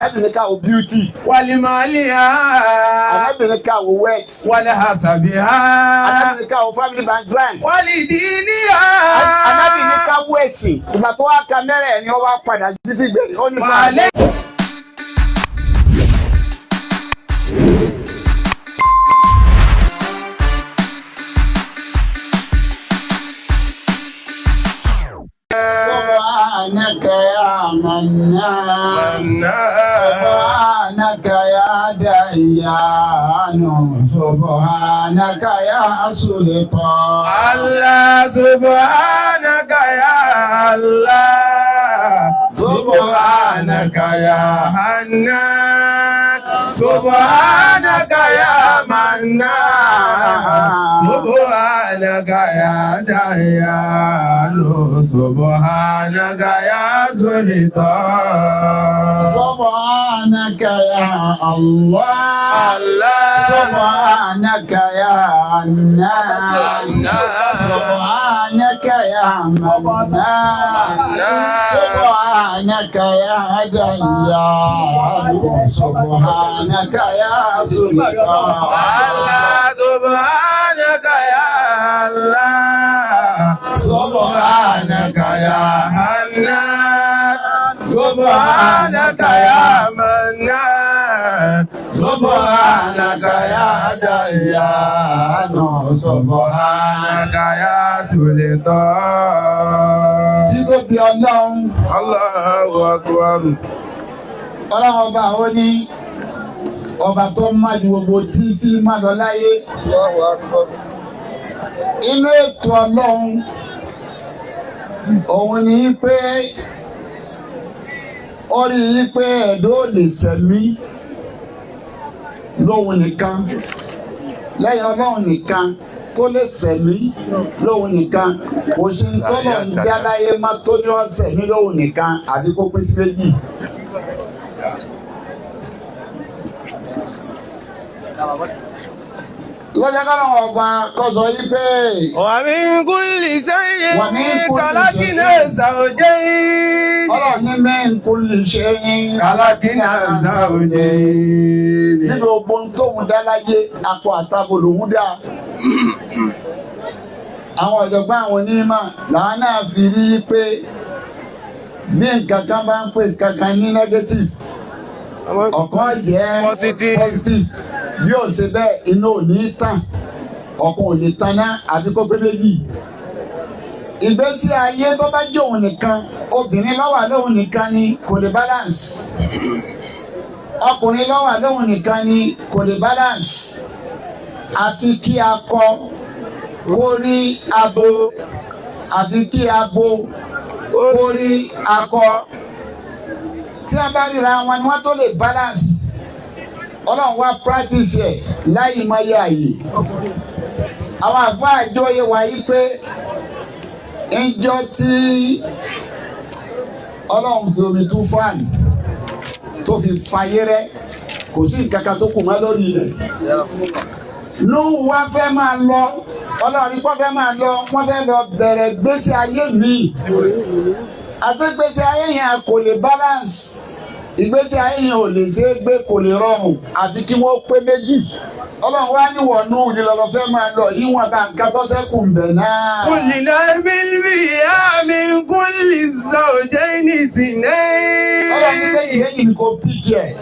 Anabi ká wo beauty. Walimaliha. Anabi ká wo wealth. Walihasabiha. Anabi ká wo family background. Walidiniha. Anabi ká wo ẹ̀sìn. Ìgbà tó wá ka mẹ́rẹ̀ ni ó wá padà sí ti gbẹ̀rẹ̀. Ó ní fàálẹ̀. سبحانك يا منان سبحانك يا ديان سبحانك يا سلطان الله سبحانك يا الله سبحانك يا حنان سبحانك يا منان سبحانك يا ديان سبحانك يا سلطان سبحانك يا الله سبحانك يا منان سبحانك يا منان سبحانك يا ديان سبحانك يا سلطان سبحانك يا الله سبحانك يا حنان سبحانك يا منان سبحانك يا ديان سبحانك يا سلطان títóbi Ọlọ́run Allahu Akbar. Ọlọ́run ọba ó ní ọba tó má ju gbogbo tí fi má lọ láyé. Allahu Akbar. Inú ètò Ọlọ́run òun ni pé ó rí i pé ẹ̀dọ́ lè sẹ̀mí lóhun nìkan lẹ́yìn Ọlọ́run nìkan tó lè sẹ̀mí lóhun nìkan kò sí tọ́lọ̀ ń dá láyé má tó ní ọ̀sẹ̀ ní lóhun nìkan àbí kó pín sí méjì. lọ́jọ́ kọ́nà ọba kọ́sọ̀ yí pé. Wa min kulli shay'in Wa min kulli khalaqna zawjayn. Ọlọ́run ní min kulli shay'in Khalaqna zawjayn. nínú ogun tóun dá láyé akọ àtabo lòun dá. Àwọn ọ̀jọ̀gbọ́n àwọn onímọ̀ làwọn náà fi rí i pé bí nǹkan kan bá ń pè kankan ní negative ọ̀kan jẹ́ positive bí ó ṣe bẹ́ẹ̀ iná ò ní tàn ọ̀kan ò ní tàn náà àfi kó pé méjì. Ìgbésí ayé tó bá jẹ́ òun nìkan obìnrin ló wà lóhun nìkan ni kò lè balance ọkùnrin ló wà lóhun nìkan ni kò lè balance àfi kí akọ kó rí abo àfi kí abo kó rí akọ tí a bá ríra wọn ni wọ́n tó lè balance. Ọlọ́run wá practice ẹ̀ láyé máa yé àyè. Àwọn àfáà àjọyé wa yí pé ìjọ tí Ọlọ́run fi omi tún fáànì tó fi fayé rẹ́ kò sí ìkàkà tó kù mọ́ lórí rẹ̀. Nuhu wá fẹ́ máa lọ Ọlọ́run kọ́ fẹ́ máa lọ wọ́n fẹ́ lọ bẹ̀rẹ̀ gbèsè ayé mi. Àti gbèsè ayé yẹn kò lè balance. Ìgbésí ayé yẹn ò lè ṣe é gbé kò lè rọrùn àfi kí wọ́n pé méjì. Ọlọ́run wá ní wọ̀nú ni lọ́lọ́ fẹ́ máa lọ yíwọ̀n bá nǹkan tó ṣẹ́kù ń bẹ̀ náà. Kulli narbin biha min kulli zawjayni ithnayn. Ọlọ́run ní méjì ni kò píkì ẹ̀.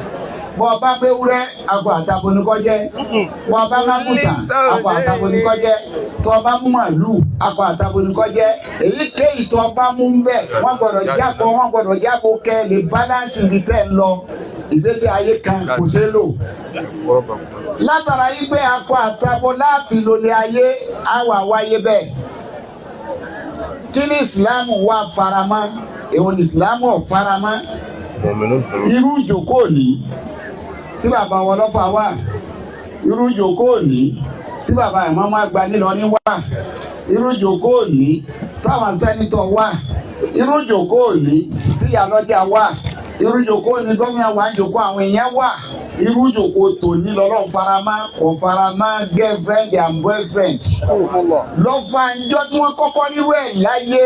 Bọ́ ọba gbé wúrẹ́ akọ àtabo ni kò jẹ́. Bọ́ ọba mágùtà akọ àtabo ni kò jẹ́. Tọ́ ọba mú màlúù akọ àtabo ni kò jẹ́. Èyíkéyìí tọ́ ọba mú ń bẹ̀ wọ́n gbọ́dọ̀ jákọ̀ wọ́n gbọ́dọ̀ jákọ̀ kẹ́ lè báláǹsì ibi tẹ́ ń lọ. Ìgbésí ayé kan kò ṣeé lò. Látara yí pé akọ àtabo láàfin lórí ayé àwa wáyé bẹ́ẹ̀. Kí ni ìsìlámù wá faramọ́? Èwo ni ìsìlámù ò faramọ́? Irú ìjókòó ní tí bàbá wọn lọ́fà wà. Irú ìjókòó ní tí bàbá ẹ̀ máa gba nílọ ní wà. Irú ìjókòó ní táwọn sẹ́nitọ̀ wà. Irú ìjókòó ní tí ìyálọ́jà wà. Irú ìjókòó ní gómìnà wà ń jókòó àwọn èèyàn wà. irú ìjòkó tòní lọ́lọ́ farama kò farama girlfriend and boyfriend. lọ́fà ìjọ tí wọ́n kọ́kọ́ nírú ẹ̀ láyé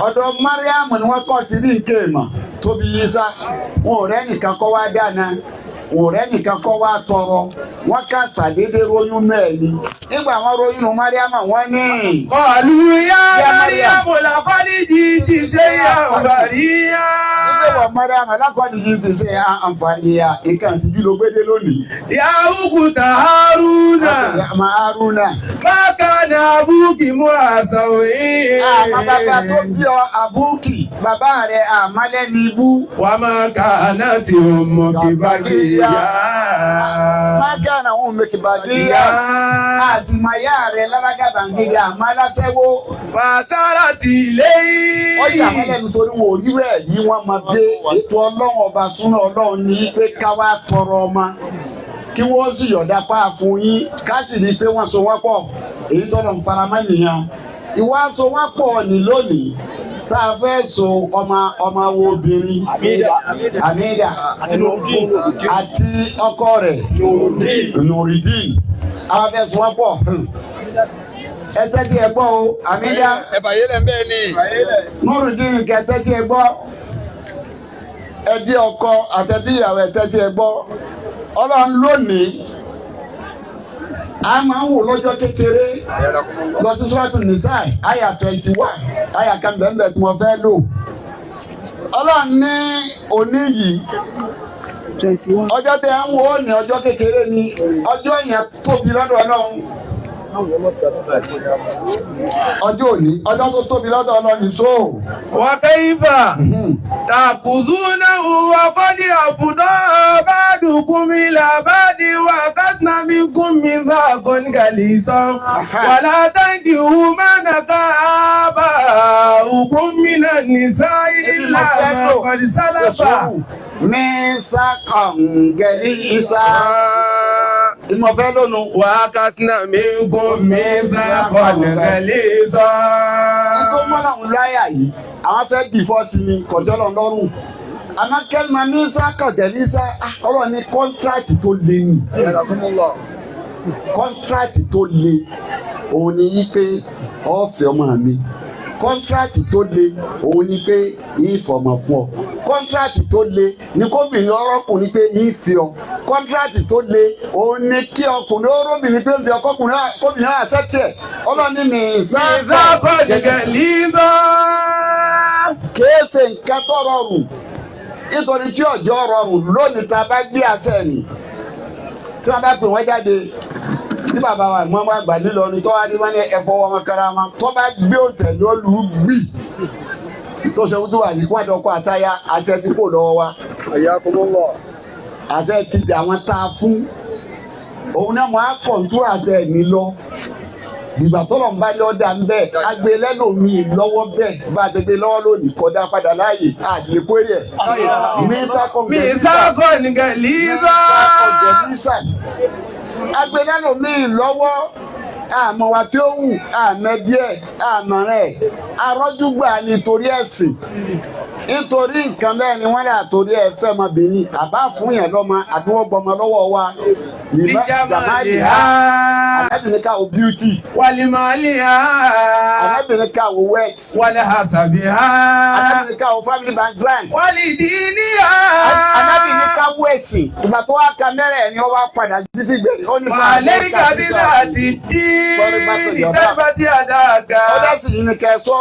ọ̀dọ̀ Mariam ni wọ́n kọ́ ti ní nkéèmọ̀ tóbi Ìsá wọn ò rẹ́nìkan kọ́ wá dáná wọn ò rẹ́nìkan kọ́ wá tọrọ wọn ká sàdédé ròyún mẹ́ẹ̀ni nígbà wọn ròyún Mariama wọn ní. Hallelujah, Mariamu laqadiji ti shay'an Ìgbé wọ Mariama lákọ̀ọ́dìjì ti ṣe àǹfààní ya nǹkan àtijú ló gbé dé lónìí. ya ukhta Haruna. Àmà Haruna. Fakana abuki mu'asawi. Àmà bàbá tó bí ọ Abuki, bàbá rẹ̀ àmàlẹ́ni ibú. Wa ma kanat ummuki baghiya. Má kàna òun mèkì bàgíyà. Àtìmáyà rẹ̀ lálágàbàǹgẹ̀dẹ̀ àmàlásẹ́wó. Fasarati ilayhi. Ó yà wọ́n lẹ́nu torí wò rí rẹ̀ yí wọ́n máa dé ètò Ọlọ́run ọba súná Ọlọ́run ní pé ká wá tọrọ ọmọ kí wọ́n sì yọ̀dá pa fún yín ká sì ní pé wọ́n so wọ́n pọ̀ èyí tọ́lọ̀ ń faramọ́ nìyẹn ìwà so wọ́n pọ̀ ní lónìí tá a fẹ́ so ọmọ wo obìnrin Amida àti ọkọ rẹ̀ Nurudeen àwọn fẹ́ so wọ́n pọ̀ ẹ tẹ́tí ẹ gbọ́ o Amida Ẹ̀fà yé lẹ́ bẹ́ẹ̀ ni. Nurudeen kẹ tẹ́tí ẹ gbọ́ ẹbí ọkọ àtẹbí ìyàwó ẹ tẹ́tí ẹ gbọ́ Ọlọ́run lónìí a máa ń wò lọ́jọ́ kékeré lọ sí Suratul Nisa àyà 21 àyà kan bẹ́ẹ̀ tí mo fẹ́ lò Ọlọ́run ní òní yìí 21. ọjọ́ tẹ ń wò ó ní ọjọ́ kékeré ni ọjọ́ yẹn tóbi lọ́dọ̀ Ọlọ́run ọjọ́ òní ọjọ́ tó tóbi lọ́dọ̀ Ọlọ́run ní so. Wa kayfa ta'khudunahu wa qad afda ba'dukum ila ba'di wa akhadna minkum mithaqan ghalizan wa la tankihu ma nakaha aba'ukum minan nisa'i illa ma qad salafa. Mithaqan ghalizan. Ìmọ̀fẹ́ lónìí. Wa akhadna minkum mithaqan ghalizan. Ẹ̀kọ́ mọ́nà ń láyà yìí, àwọn fẹ́ dìfọ́sì ni kọjọ́ lọ lọ́rùn. Àmọ́ kẹ́lìmọ̀ ní sákọ̀jẹ̀ ní sá, ọ̀rọ̀ ní kọ́ńtíráàtì tó le ni. Kọ́ńtíráàtì tó le, òun ni yí pé ọ̀fẹ́ ọmọ mi. Kọ́ńtíráàtì tó le, òun ni pé yín fọmọ fún ọ. Kọ́ńtíráàtì tó le ni kóbìnrin ọlọ́kùnrin pé yín fi ọ. Kọ́ńtíráàtì tó le, òun ni kí ọkùnrin orobìnrin pé ń fi ọkọkùnrin kóbìnrin náà ṣẹ́tì ẹ̀. Ọlọ́ni mi Mithaqan ghalizan. kìí ṣe nǹkan tó rọrùn nítorí tí ọjọ́ rọrùn lónìí tá a bá gbé àṣẹ ni tí wọ́n bá pè wọ́n jáde tí bàbá wa ìmọ̀ àgbà nílọrin tó wá ní wọ́n ní ẹ̀fọ́ wọn karama tó bá gbé òǹtẹ̀ lọ́lù gbì tó ṣe wúdú wà yìí wọ́n dọ́kọ̀ àtayá àṣẹ tí kò lọ́wọ́ wa àṣẹ ti dà wọ́n tá a fún òun náà mo á kọ̀ǹtú àṣẹ mi lọ ìgbà tọ́lọ̀ ń bá yọ dá ń bẹ́ẹ̀ agbe lẹ́lòmí lọ́wọ́ bẹ́ẹ̀ bá a ti gbé lọ́wọ́ lónìí kọjá padà láàyè àti lè kórè ẹ̀. Mithaqan ghalizan. agbe lẹ́lòmí lọ́wọ́ àmọ́ wa tí ó wù àmẹ́bí ẹ̀ àmọ́ rẹ̀ arọ́júgbà nítorí ẹ̀sìn nítorí nǹkan bẹ́ẹ̀ ni wọ́n lè àtòrí ẹ̀ fẹ́ ọmọbìnrin àbá fún yẹn lọ́mọ àbí wọ́n gbọmọ lọ́wọ́ wa Lijamaliha. alábìnrin ká wo beauty Walimaliha. alábìnrin ká wo wealth Walihasabiha. alábìnrin ká wo family background Walidiniha. alábìnrin ká wo ẹ̀sìn ìgbà tó wá ka mẹ́rẹ̀ ni wọ́n wá padà títí gbèrè ó ní fún Alayka bidhati ddin tabbat yadaka. ọdọ sì ní kẹsọ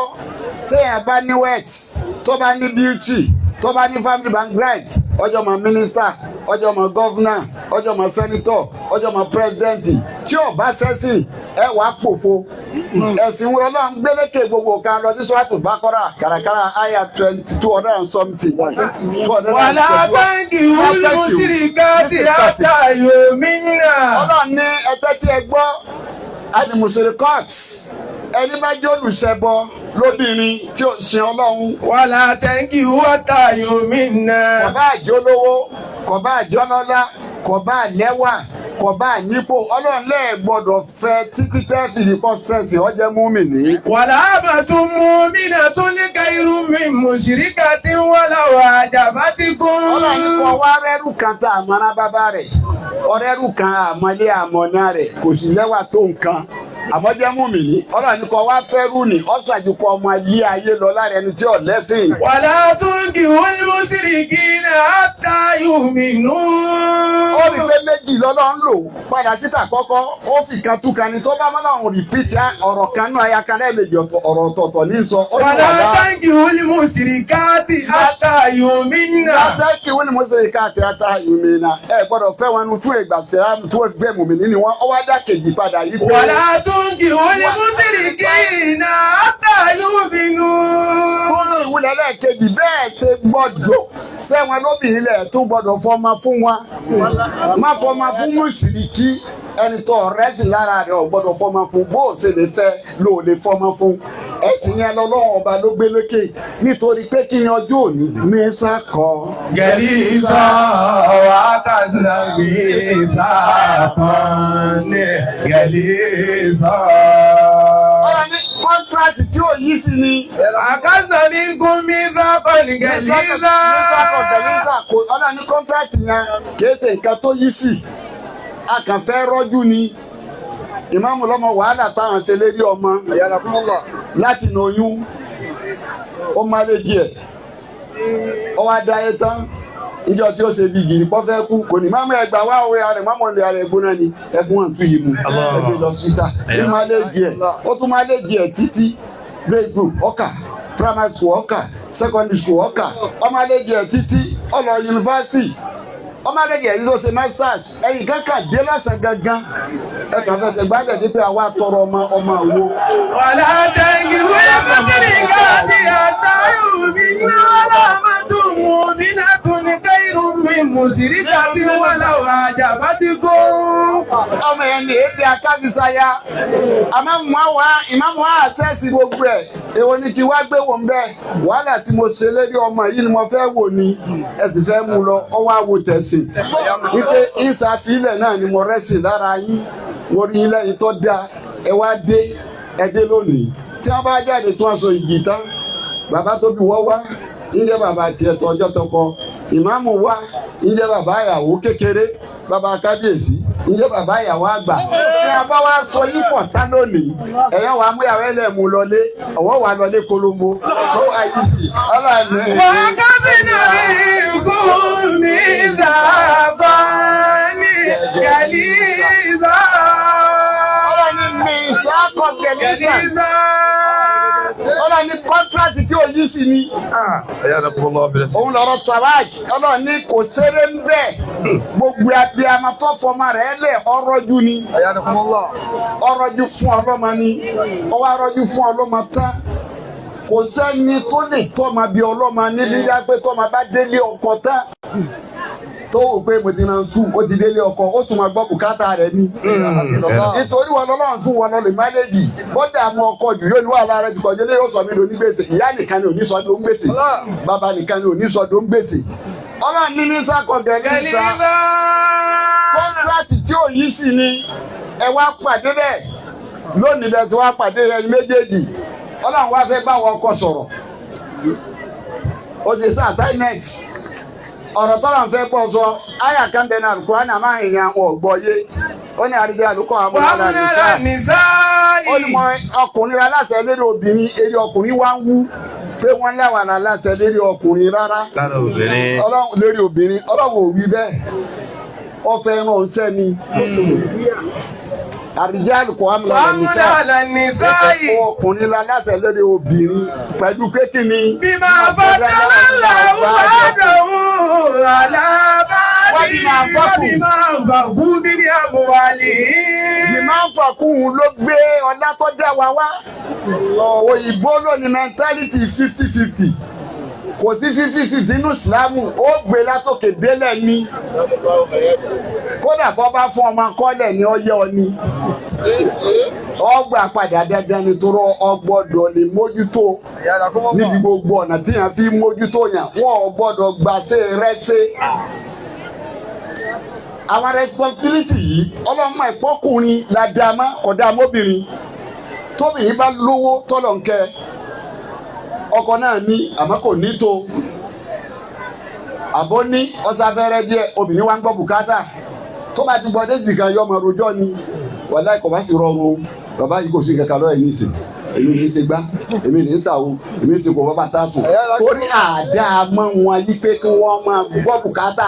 téèyàn bá ní wealth tó bá ní beauty tó bá ní family background ọjọ́ mọ minister ọjọ́ mọ governor ọjọ́ mọ senator ọjọ́ mọ president tí ò bá sẹ́sìn ẹ wàá pòfo ẹ̀sìn wọn náà ń gbélékè gbogbo kan lọ sí Suratul Baqara kàràkàrà àyà 200 and something. Wala tankihul mushrikati hatta yu'minna. Ọlọ́run ní ẹtẹ́ tí ẹ gbọ́ alimusirikot ẹni bá jẹ́ olùṣẹbọ lóbìnrin tí ó sin Ọlọ́run. Wala tankihu hatta yu'minna. Kò bá àjọ lówó kò bá àjọ lọ́lá kò bá lẹ́wà kò bá nípò Ọlọ́run lẹ́ẹ̀ gbọ́dọ̀ fẹ́ títí tẹ́ fi ìkọ́ sẹ́sì ọjẹ́ mùmínì. Wala amatun mu'minatun khayrun min mushrikatin walaw a'jabatikum. Ọlọ́run ní kọ́ wá rẹ́rù kan tá a mọ́ra bàbá rẹ̀ ọ̀rẹ́rù kan àmọ́lé àmọ́ná rẹ̀ kò sì lẹ́wà tó nǹkan àmọ́ jẹ́ mùmínì Ọlọ́run ní kó wá fẹ́rù ni ọ̀sàjù kọ́ ọmọ ilé ayé lọ lára ẹni tí ò lẹ́sìn. wàlá tunkihul mushrikina hatta yu'minu. ó rí pé méjì lọ́lọ́run lò padà síta kọ́kọ́ ó fi kan tú kan ni tó bá mọ́nà òun rìpíìtì ọ̀rọ̀ kan náà aya kan lẹ́ẹ̀mejì ọ̀rọ̀ ọ̀tọ̀ọ̀tọ̀ ní sọ. wàlá tunkihul mushrikati hatta yu'minna. látàkì wọn ni mushrikati hatta yu'minna ẹ gbọ́dọ̀ fẹ́ wọn nu tún ìgbà sẹ́ra tó fi bẹ́ẹ̀ mùmínì ni wọ́n ọwọ́ dá kejì padà yìí pé. wàlá tunkihul mushrikina hatta yu'minu. kúrò ìwúlẹ̀ lẹ́ẹ̀kejì bẹ́ẹ̀ ṣe gbọ́dọ̀ fẹ́ wọn lóbìnrin lẹ̀ tún gbọ́dọ̀ fọmọ fún wọn má fọmọ fún mùsùlùkì ẹni tó rẹ́sìn lára rẹ̀ ò gbọ́dọ̀ fọmọ fún bó o ṣe lè fẹ́ ló lè fọmọ fún ẹ̀sìn yẹn lọ́lọ́run ọba ló gbé lókè nítorí pé kí ni ọjọ́ òní mẹ́sà kọ́. gẹ̀lí sọ wákàtí gbèsà kan ní gẹ̀lí sọ. ọ̀rọ̀ ní kọ́ńtrátì tí ò yí sí ni. àkàtà mi gún mi sákọ̀ ní gẹ̀lí sọ. ọ̀rọ̀ ní kọ́ńtrátì yẹn kì í ṣe nǹkan tó yí sí a kàn fẹ́ rọ́jú ni ìmáàmù lọ́mọ wàhálà táwọn ṣe lérí ọmọ láti nà oyún ó má lé díẹ̀ ó wá dá ayé tán ìjọ tí ó ṣe bí gìrì pọ́ fẹ́ kú kò ní máàmù ẹgbà wá òwe ààrẹ máàmù ọ̀lẹ́ ààrẹ gbóná ni ẹ fún wọn tún yìí mu ẹgbẹ́ lọ síta ní má lé díẹ̀ ó tún má lé díẹ̀ títí breakthrough ọkà primary school ọkà secondary school ọkà ó má lé díẹ̀ títí ó lọ yunifásitì ọmọ adéjì ẹ̀yìn tó ṣe masters ẹ̀yìn kankan dé lọ́sàn gangan ẹ̀ka fẹsẹ̀ gbádẹ̀ dípẹ́ àwa tọrọ ọmọ wo. wàlá tẹ̀gì wíwá mọ́tìrì káàdì àtàrù mi náà máa tún mú mi náà tún ní kẹ́hìnrún mi mùsùlùmí káàdì wọn làwọn àjàbá ti kó. ọmọ yẹn ní èdè akábísáyà ìmáàmù wa àṣẹ́sì gbogbo ẹ̀ èwo ni kí wá gbé wọn bẹ́ẹ̀ wàhálà tí mo ṣe lérí ọmọ yìí ni mo fẹ́ wò ni ẹ sì fẹ́ mú lọ ọwọ́ àwò tẹ̀sí wípé ìsàfilẹ̀ náà ni mo rẹ́sìn lára yín mo rí ilé yìí tó dáa ẹ wá dé ẹ dé lónìí tí wọ́n bá jáde tí wọ́n sọ ìgì tán bàbá tó bí wọ́n wá ǹjẹ́ bàbá tiẹ̀ tó ọjọ́ tó kọ ìmáàmù wá ǹjẹ́ bàbá ìyàwó kékeré bàbá kábíyèsí ǹjẹ́ bàbá ìyàwó àgbà ní abá wa sọ yín pọ̀ tán lónìí ẹ̀yàn wa múyàwó ẹlẹ́mú lọlé ọ̀wọ́ wa lọlé kolombo sọ àyíṣì ọlọ́ọ̀ni. wákàtí náà gún mi dàgbà ní gẹ̀lísà. ọlọ́ọ̀ni mi sáàkọ̀ gẹ̀lísà. ọlọ́ọ̀ni kọ́ńtrátì tí ò yí sí ni. òun lọ́rọ̀ sàwáàj ọlọ́ọ̀ni kò ṣeré ń bẹ̀ gbogbo abiyamọ tó fọmọ rẹ̀ lẹ̀ ọrọ̀jú ni ọrọ̀jú fún ọlọ́mọ ni ọwọ́ arọ́jú fún ọlọ́mọ tán kò sẹ́ni tó lè tọ́mọ bí ọlọ́mọ níbi yá pé tọ́mọ bá délé ọkọ tán tó wò pé mo ti ràn sùn ó ti délé ọkọ ó tún máa gbọ́ bùkátà rẹ̀ ni nítorí wọn lọ́lọ́run fún wọn lọ́lẹ̀ mánéjì bọ́dà àwọn ọkọ jù yóò ní wàhálà rẹ̀ ti kọjá lé yóò sọ mí lò ní gbèsè ìyá nìkan ni ò ní sọ tó ń gbèsè bàbá nìkan ni ò ní sọ tó ń gbèsè ọlọ́run ní ní sákọ̀ gẹ̀lísà kọ́ńtrátì tí ò yí sí ni ẹ wá pàdé bẹ́ẹ̀ lónìí bẹ́ẹ̀ tí wá pàdé ẹni méjèèjì ọlọ́run wá fẹ́ bá wọn ọkọ sọ̀rọ̀ ó ṣe sí assignment ọ̀rọ̀ tọ́lọ̀ ń fẹ́ bọ́ sọ àyà kan bẹ́ẹ̀ náà kúránì àmọ́ èèyàn ọ̀gbọ́ yé ó ní àrídé àlùkò àmúlàdà nìṣá ó ní mọ ọkùnrin aláṣẹ lérí obìnrin eré ọkùnrin wá ń wú pé wọ́n láwọn aláṣẹ lérí ọkùnrin rárá lérí obìnrin ọlọ́run ò wí bẹ́ẹ̀ ó fẹ́ ránṣẹ́ ni àríjáàlù kò àmúlàdà nìṣá ọkùnrin aláṣẹ lérí obìnrin pẹ̀lú kékeré ni. bí máa bá tẹ́lẹ̀ lọ́wọ́ àdéhùn àlàbà ní bí máa ń fà kú nínú àbúwálé. bí máa ń fà kú ló gbé ọlá tó dá wa wá òyìnbó lónìí mẹ́ntálítì 50-50 kò sí 50-50 nínú ìsìlámù ó gbé látòkè délẹ̀ ní kódà bọ́ bá fún ọmọ kọ́lẹ̀ ní ọyẹ́ ọní ọgbà padà dandan nítorí ọgbọ́dọ̀ lè mójútó níbi gbogbo ọ̀nà tí yàn fi mójútó yàn wọ́n ọgbọ́dọ̀ gbàṣẹ rẹ́ṣẹ́ àwọn responsibility yìí ọlọ́mọ ìpọ́kùnrin la dá mọ́ kódà mọ́bìnrin tóbìnrin bá lówó tọ́lọ̀ ń kẹ́ ọkọ náà ní àmọ́ kò ní tó àbó ní ọ̀sáfẹ́rẹ́ díẹ̀ obìnrin wa ń gbọ́ bùkátà tó bá ti gbọ́ dé síbi kan yọ ọmọ rojọ́ ni wàláì kò bá sì rọrùn bàbá yìí kò sí kankan lọ́yẹ̀ ní ìsìn èmi ní í ṣe gbá èmi ní í ṣàwo èmi ti kò bàbá sáfù torí àdá mọ́ wọn yí pé kí wọ́n máa gbọ́ bùkátà.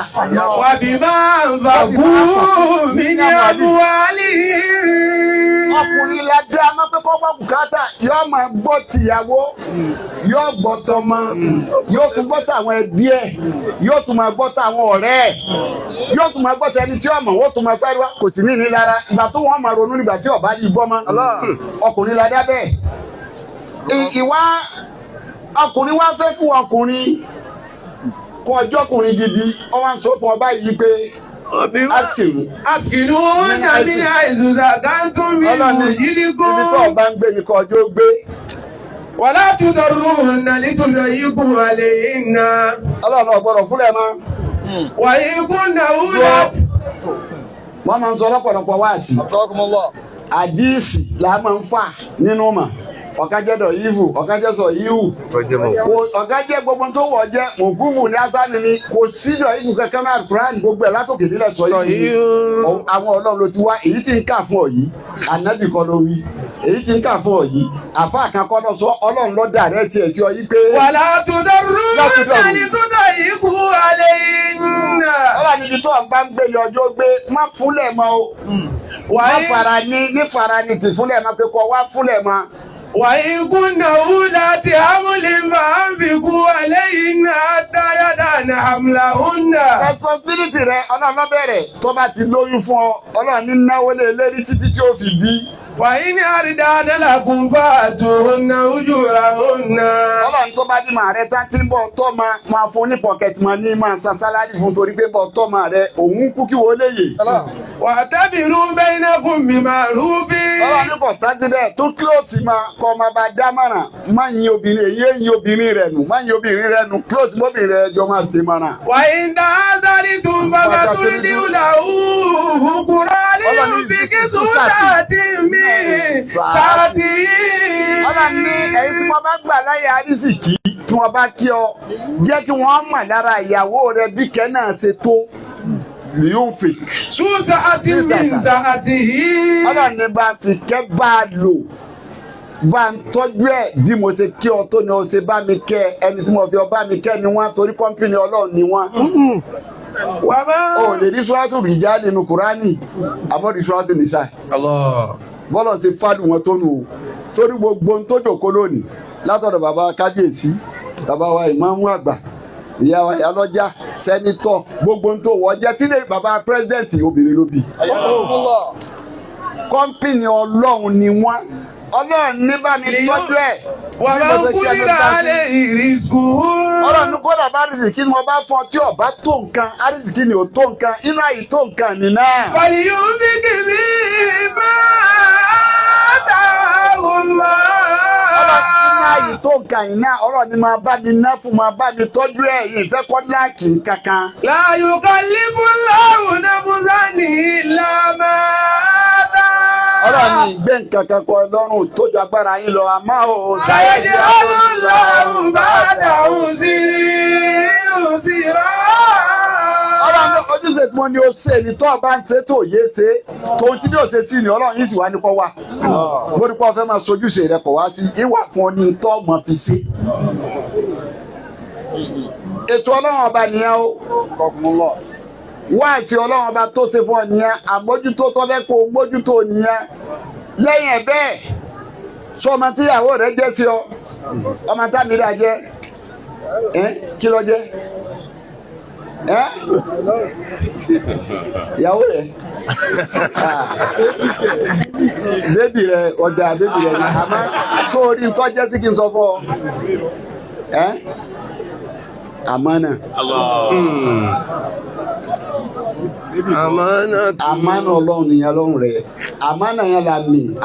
wàbí máa ń fàkú mi ní àbúwálì. ọkùnrin la dá mọ́ pé kọ́ gbọ́ bùkátà yóò máa gbọ́ tìyàwó yóò gbọ́ tọmọ yóò tún gbọ́ tàwọn ẹbí ẹ̀ yóò tún máa gbọ́ tàwọn ọ̀rẹ́ ẹ̀ yóò tún máa gbọ́ tẹni tí ọmọ wọ́n tún máa sáré wá kò sí ní ìnilára ìgbà tó wọ́n máa ronú nígbà tí ọba yìí bọ́ mọ́ ọkùnrin la dá bẹ́ẹ̀. ìwà ọkùnrin wá fẹ́ fún ọkùnrin kọ ọjọ́kùnrin gidi ọwọ́n sọ fún ọba yìí pé askinu nàbí àìsùsà kántún mi mùjídìkún. ibi tó ọba ń gbé ní kọ ọjọ́ gbé. wàlá tudọ̀rù nàlí tudọ̀ yìí kún àlè iná. ọlọ́run ọ̀gbọ́dọ̀ fúnlẹ̀ mọ́. wàyí kún nàúlẹ̀. wọ́n máa ń sọ lọ́pọ̀lọpọ̀ wáàsí. àdíìsì la máa ń fà nínú mà ọ̀kan jẹ́ dọ̀ yífù ọ̀kan jẹ́ sọ yíhù ọ̀kan jẹ́ gbogbo tó wọ̀ jẹ́ mọ̀kúfù ní asánì ni kò síjọ yífù kankan náà kúránì gbogbo ẹ̀ látòkè nílẹ̀ sọ yíhù àwọn ọlọ́run ló ti wá èyí tí ń kà fún ọ yìí ànábì kọ́ ló wí èyí tí ń kà fún ọ yìí àfa kan kọ́ lọ sọ ọlọ́run ló dà rẹ tiẹ̀ sí ọ yìí pé. wàlá tudọ̀rù nàlí tudọ̀ yìí kú àlè iná. ọlọ́run níbi tó ọgbà ń gbé ní ọjọ́ gbé má fúnlẹ̀ mọ́ o má fara ní ti fúnlẹ̀ mọ́ pé kọ́ wá fúnlẹ̀ mọ́. wàyí kúnnà láti hamlin máa ń fi kú àlẹ́yìn náà dáyàdá ní hamla húnnà. responsibility rẹ ọlọ́run ló bẹ̀rẹ̀ tó bá ti lóyún fún ọ ọlọ́run ní náwó lé lérí títí tí ó fi bí. fàyín ní àrídá adélàkùn fàtó húnnà ojúra húnnà. ọlọ́run tó bá bímọ rẹ tán tí ń bọ̀ tó máa fún ní pocket money máa san sálárì fún torí pé bọ̀ tó máa rẹ òun kú kí wọ́n lè yè. wà á tábì rú bẹ́ẹ̀nẹ́kùn bí máa rú bí. ọlọ́run ní kò tán síbẹ̀ tó kílòsì máa kọ́ máa bá dámọ̀ràn má yin obìnrin èyí yin obìnrin rẹ nù má yin obìnrin rẹ nù kílòsì mọ́bìnrin rẹ jọ máa ṣe mọ́ra. wà á ń dá ásárì tún bàbá tó ní ìlà òkúra nínú bí kí sùúrà ti mí sàtì. ọlọ́run ní ẹ̀yin tí wọ́n bá gbà láyé àrísìkí tí wọ́n bá kí ọ jẹ́ kí wọ́n mọ̀ lára ìyàwó rẹ bí kẹ́ náà ṣe tó lèyún fi. Súnṣà àti mìíṣà àti yìí. ọlọ́run ní bá fi kẹ́ bá a lò bá ń tọ́jú ẹ̀ bí mo ṣe kí ọ tó ni o ṣe bá mi kẹ́ ẹni tí mo fi ọ bá mi kẹ́ ni wọ́n torí kọ́ńpìnì ọlọ́run ni wọ́n. o lè rí sùràtù rìjà nínú kùránì àmọ́ rí sùràtù nìṣà. bọ́lọ̀ ṣe fádùn wọn tó nù o sórí gbogbo ohun tó jòkó lónìí látọ̀dọ̀ bàbá kábíyèsí bàbá wa ìmáàmù àgbà ìyá wa ìyálọ́jà sẹ́nitọ̀ gbogbo ohun tó wọ́ jẹ́ tílé bàbá pírẹ́sidẹ̀ntì obìnrin ló bí. kọ́ńpìnì ọlọ́run ni wọ́n ọlọ́run ní bá mi tọ́jú ẹ̀. wàá máa ń kú nílà alẹ́ ìrìsùkú. ọlọ́run ní kódà bá rìsìkì ni mo bá fọ tí ọba tó nǹkan àrìsìkì ni ò tó nǹkan iná yìí tó nǹkan nìyà. fàyè omi kìíní máa dà wọ́n lọ. iná yìí tó nǹkan yìí náà ọlọ́run ní máa bá mi ná fún máa bá mi tọ́jú ẹ̀ yìí fẹ́ kọ́ láàkì kankan. láyò kálífù láwùn náà musa ní ìlànà ọlọ́run ní ìgbé nǹkan kan kọ lọ́rùn tó ju agbára yín lọ àmọ́ ò sáyẹ́dì ọlọ́run bá dàrún sí rà. ọlọ́run ní ojúṣe tí wọ́n ní ó ṣe ni tó bá ń ṣe tó yé ṣe tòun tí ní òṣè sí ni ọlọ́run yìí sì wá ní kọ́ wá lórí pé ọ̀fẹ́ máa sojúṣe rẹ̀ kọ̀ wá sí ìwà fún ọ ní tó mọ̀ fi ṣe. ètò ọlọ́run ọba nìyẹn o wáàsí ọlọ́run ọba tó ṣe fún ọ nìyẹn àmójútó tó fẹ́ kó o mójútó nìyẹn lẹ́yìn ẹ̀ bẹ́ẹ̀ sọ ọmọ tíyàwó rẹ jẹ́ sí ọ ọmọ támìlà jẹ́ kí ló jẹ́ ìyàwó rẹ bébì rẹ ọjà bébì rẹ ni àmọ́ sórí tó jẹ́ sí kí n sọ fún ọ àmánà. àmánà ọlọ́run nìyẹn lọ́rùn rẹ̀ àmánà yẹn la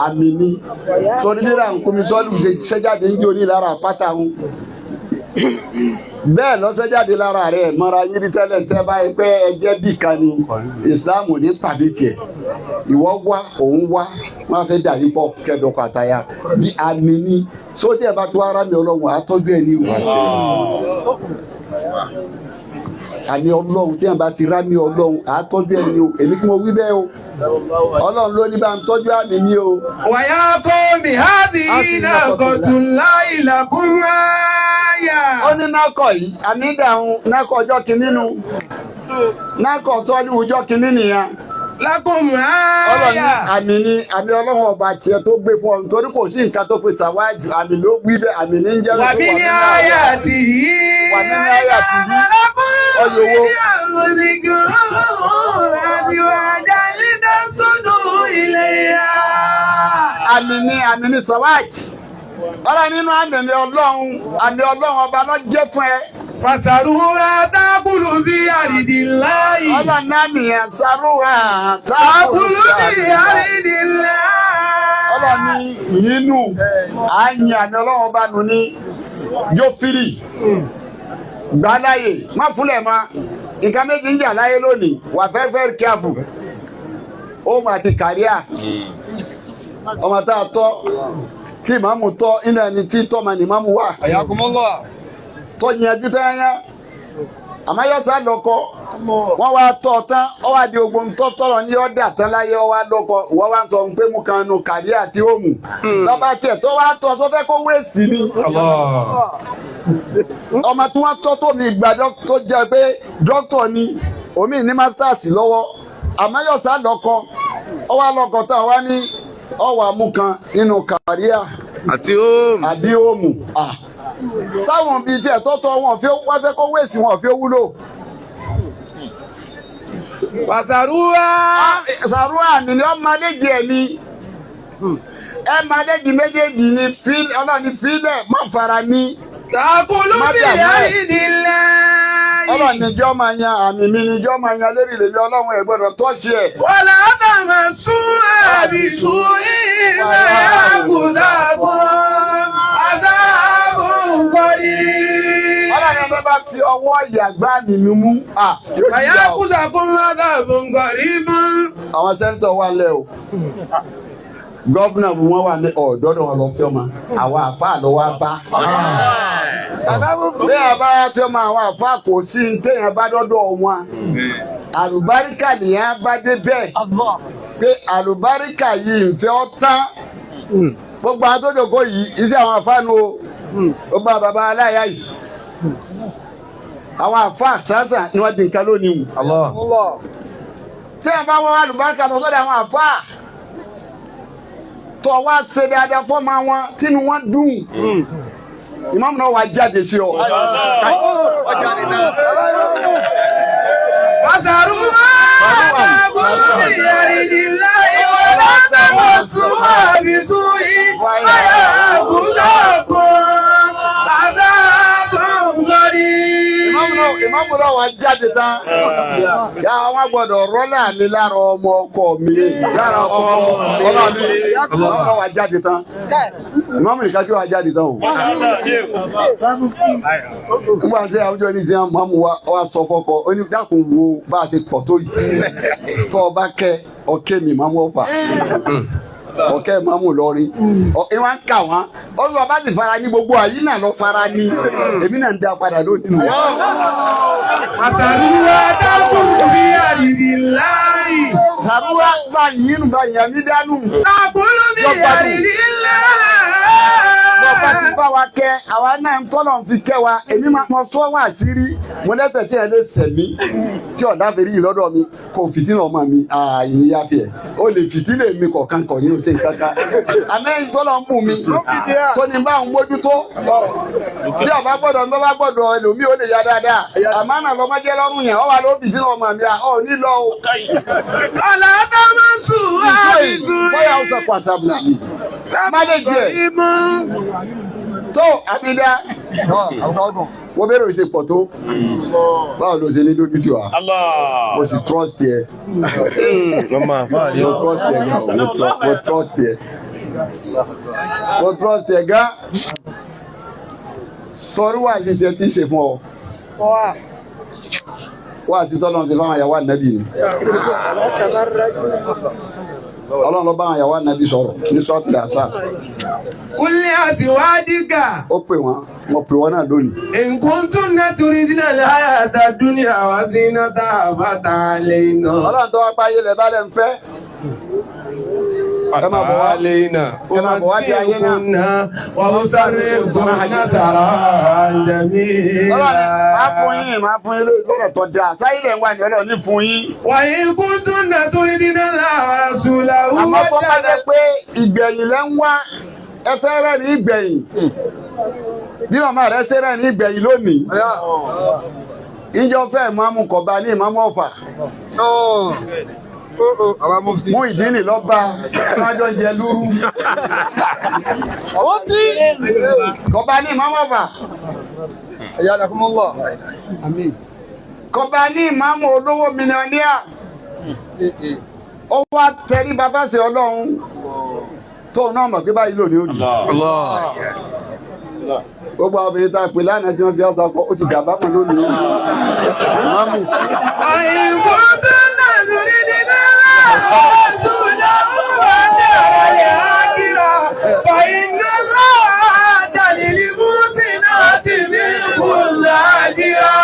àmì ní sọdídéra nkùnmi sọ́ọ́lù ṣẹ́jáde ń jóni lára pátá wọn bẹ́ẹ̀ lọ́sẹ̀jáde lára rẹ̀ mọ́ra yírí tẹ́lẹ̀ tẹ́ báyìí pé ẹjẹ́ bì kan ni Islam ní pàdé tiẹ̀ ìwọ wá òun wá wọn fẹ́ dàbí pọ̀ kẹ́dọ̀kọ̀ àtàyà bí àmì ní sóòtì ẹ̀ bá tó ara mi ọlọ́run àtọ́jú ẹ̀ ní ìwà ṣe. àmì ọlọ́run tí wọn bá ti rá mi ọlọ́run àtọ́jú ẹni o èmi kí mo wí bẹ́ẹ̀ o ọlọ́run ló ní bá ń tọ́jú àmì mi o. wàyà kọ́ mi hádì nàkọ̀tún láìlàkùn ráyà. ó ní nákọ̀ yìí àmì ìdáhùn nákọ̀ ọjọ́ kìíní nu nákọ̀ sọ́ọ́lù ọjọ́ kìíní nìyẹn. lákùn ọlọ́run ní ráyà. àmì ni àmì ọlọ́run ọba tiẹ̀ tó gbé fún ọ nítorí kò sí nǹkan tó pèsè àwájú àmì ló wí bẹ́ẹ̀ àmì ní ń jẹ́ wà mí ní àyà tì í. wà mí ní àyà tì í ọyọ owó. àmì ni sọ́wáàjì ọlọ́run nínú àmì ọlọ́run ọba ló jẹ́ fún ẹ. Fasaruha takulu bi aridillahi. ọlọ́run náà nìyẹn saruha Takulu bi aridillahi. ọlọ́run ní ìyínú àyìn àmì ọlọ́run ọba nù ní jófìrì gbàláyè má fúnlẹ̀ ma nǹkan méjì ń jà láyé lónìí wà very careful ó mà ti kàríà ọmọ tá a tọ́ kí ìmáàmù tọ́ iná ẹni tí tọ́ ma ní ìmáàmù wà tọ́ yẹnjú tẹ́yẹ́yẹ́ àmáyọ́sá lọ́kọ́ wọ́n wá tọ́ tán ọ wá di ogbon tọ́tọ́rọ̀ ní ọ̀dà tán láyé ọ wá lọ́kọ́ ìwọ́ wá ń sọ pé mú kan nu kàríà tí ó mú lọ́ba tiẹ̀ tó wá tọ́ sọ́fẹ́ kó wéèsì ni ọmọ tí wọ́n tọ́ tó mi gbà tó jẹ́ pé dókítà ni omi ní masters lọ́wọ́ àmáyọ̀sá lọ́kọ́ ọ wá lọ́kọ́ tán wá ní ọwọ́ àmú kan nínú kàríà àbí òmù sáwọn bíi tiẹ̀ tó tọ́ wọ́n fẹ́ kó wéèsì wọn fi wúlò. Fasaruha mi ni ọmọ adéjì ẹ̀ ni ẹ máa déjì méjèèjì ni ọlọ́ni fílẹ̀ má fara ní. Takulu bi aridillahi. ọlọ́run níjọ́ máa yan àmì mi níjọ́ máa yan lérí ìlèlè ọlọ́run ẹ̀ gbọ́dọ̀ tọ́sí ẹ̀. Wala tamassuha bisu'in fayakhudhukum adhabun qarib. ọlọ́run ẹgbẹ́ bá fi ọwọ́ ìyàgbá mi mú Fayakhudhukum adhabun qarib. àwọn sẹ́ńtọ̀ wà lẹ́ o gọ́fúnà wọn wà ní ọ̀dọ́dọ̀ wọn lọ fẹ́ ọmọ àwọn àfáà lọ wá bá. bí a bá fẹ́ ọmọ àwọn àfáà kò sí ní téèyàn bá dọ́dọ̀ wọn àlùbáríkà nìyẹn bá dé bẹ́ẹ̀ pé àlùbáríkà yìí ń fẹ́ ọ́ tán gbogbo àwọn tó jòkó yìí iṣẹ́ àwọn àfáà nu o ó bá bàbá aláya yìí àwọn àfáà sáńsà ni wọ́n di nǹkan lónìí wù. tí a bá wọ́n àlùbáríkà lọ sọ́dọ̀ àwọn àfáà tọ́ wá ṣe dáadáa fọ́mọ wọn tínú wọn dùn ìmáàmù náà wá jáde sí ọ. Fasaruha takulu bi aridillahi wala tamassuha bisu'in fayakhudhukum adhabun qarib. ìmáàmù náà wá jáde tán yà wọn gbọ́dọ̀ rọlá mi lára ọmọ ọkọ mi lára ọmọ mi ìmáàmù náà wá jáde tán ìmáàmù nìkan kí wọ́n jáde tán o. nígbà tí àwùjọ ní ti máàmù wa sọ fọkọ ó ní dákun wo bá a ṣe pọ̀ tó yìí tọ́ ọ bá kẹ́ ọkẹ́ mi máàmù ọ̀fà ọkẹ́ máàmù lọrin ìwọ̀n kà wọ́n olùwà bá sì fara ní gbogbo àyí náà lọ fara ní èmi náà ń dá padà lónìí. Fasaruha takulu bi aridillahi. Sàrúwá bá yìí nù bá yàn mí dánù. Takulu bi aridillahi. Bọ́pá ti bá wa kẹ́ àwa náà ń tọ́lọ̀ fi kẹ́ wa èmi máa mọ sọ wá sírí mo lẹ́sẹ̀ tí ẹ lè sẹ̀ mí tí ọ̀dà fèrè yìí lọ́dọ̀ mi kò fìtínà ọmọ mi ààyè yá fi ẹ̀ ó lè fìtínà èmi kọ̀ọ̀kan kọ̀ yín ó ṣe kankan àmẹ́yìn tọ́lọ̀ ń bù mí tó ní bá ń mójútó bí ọba gbọ́dọ̀ ń bá gbọ́dọ̀ ẹlòmíì ó lè ya dáadáa àmọ́ náà lọ́mọ jẹ́ lọ́rùn yẹn ọ wà ló fìtínà ọmọ mi ọ̀ nílò o. Wala tamassuha bisu'in. Fọ́yà ó sọ pàṣàbùlà mi. Mánéjì ẹ̀ tó àbídá wọ́n bẹ̀rẹ̀ òṣè pọ̀ tó báwo ló ṣe ní dójú tì wá mo sì trust yẹ mo trust yẹ gan sọrí wà sí tiẹ̀ tí ń ṣe fún ọ wà sí tọ́lọ́ ṣe fáwọn àyàwó ànábì ni ọlọ́run ló bá àwọn àyàwó ànábì sọ̀rọ̀ ní sọ́ọ̀tì àṣà Qul li azwajika. ó pè wọ́n mo pè wọ́n náà lónìí. In kuntunna turidina al-hayata ad-dunya wa zinataha fata'alayna. Ọlọ́run tó wá pa ayé lẹ̀ bá lẹ̀ ń fẹ́. Ẹ máa bọ̀ wá Fata'alayna. ẹ máa bọ̀ wá di ayé náà. Wa usarrifukunna sarahan jamila. Ọlọ́run máa fún yín lórí ọ̀rọ̀ tó dáa. Sáyé lẹ̀ ń wà ní Ọlọ́run ní fún yín. Wa in kuntunna turidina Allaha wa rasulahu. Àmọ́ tó bá jẹ́ pé ìgbẹ̀yìn lẹ́ ń wá ẹ fẹ́ rẹ̀ ní ìgbẹ̀yìn. Bí màmá rẹ̀ ṣe rẹ̀ ní ìgbẹ̀yìn lónìí. Ìjọ fẹ́ ìmáàmù Kọ̀bá ní ìmáàmù Ọ̀fà. Mú ìdílé lọ́ba tí wọ́n jọ ń jẹ lúrú. Kọ̀bá ní ìmáàmù Ọ̀fà. Kọ̀bá ní ìmáàmù olówó mílíọ̀nìyà. Ó wá tẹrí bàbá sí Ọlọ́run tó náà mọ̀ pé báyìí lónìí òní. Gbogbo àwọn obìnrin tá a pè lánàá tí wọ́n fi ọ̀sán kọ́ ó ti dàbá mọ̀ lónìí. Mọ́mí. Àyìnbó tó náà lórí nínú àtúndáwó àdáyé àkìrà. Fàyínà láàdà nílí músí náà ti mí kún láàdìrà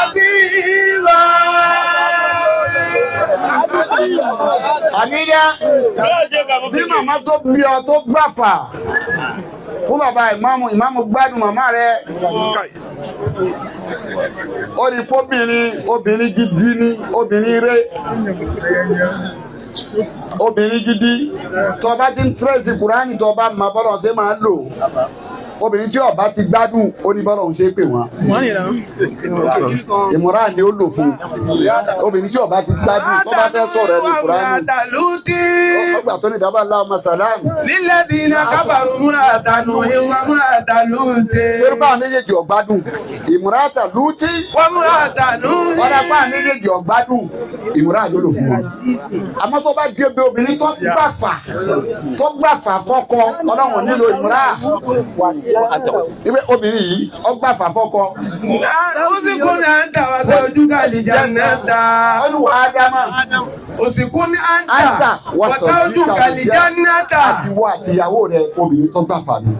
àti ìwà. Àníyá bí màmá tó bí ọ tó gbàfà fún bàbá ìmáàmù gbádùn màmá rẹ̀. Ó ní obìnrin gidi ní obìnrin rẹ̀. Obìnrin gidi tó bá ti ń tírẹ̀sì Kùránì tó bá máa bọ́lọ̀ ṣe máa lò. Obìnrin tí ó bá ti gbádùn ó ní bọ́lọ̀ ń ṣe pè wọ́n. Ìmọ̀ràn ni ó lò fún. Obìnrin tí ó bá ti gbádùn tó bá fẹ́ sọ̀rọ̀ ẹni Kùránì. Ọgbà tó ní dábà Allahumma salam. Lilladhina kafaru imra'ata Nuhin wa imra'ata Lutin. Yorùbá méjèèjì ọ̀gbádùn. Imra'ata Lutin. Wa imra'ata Nuhin. Ọ̀dàpá méjèèjì ọ̀gbádùn. Ìmọ̀ràn ló lò fún wọn. Àmọ́ tó bá dé bí obìnrin tó gbàfà fọ́kọ Ọlọ́run nílò ìmọ̀ràn. Ibe obìnrin yìí ọgbàfà fọ́kọ. Usikuni anta wa zawjuka al-jannata. Olúwa Ádámà. Usikuni anta wa zawjuka al-jannata. Àtiwọ́ àtìyàwó rẹ̀ obìnrin tó gbàfà ni.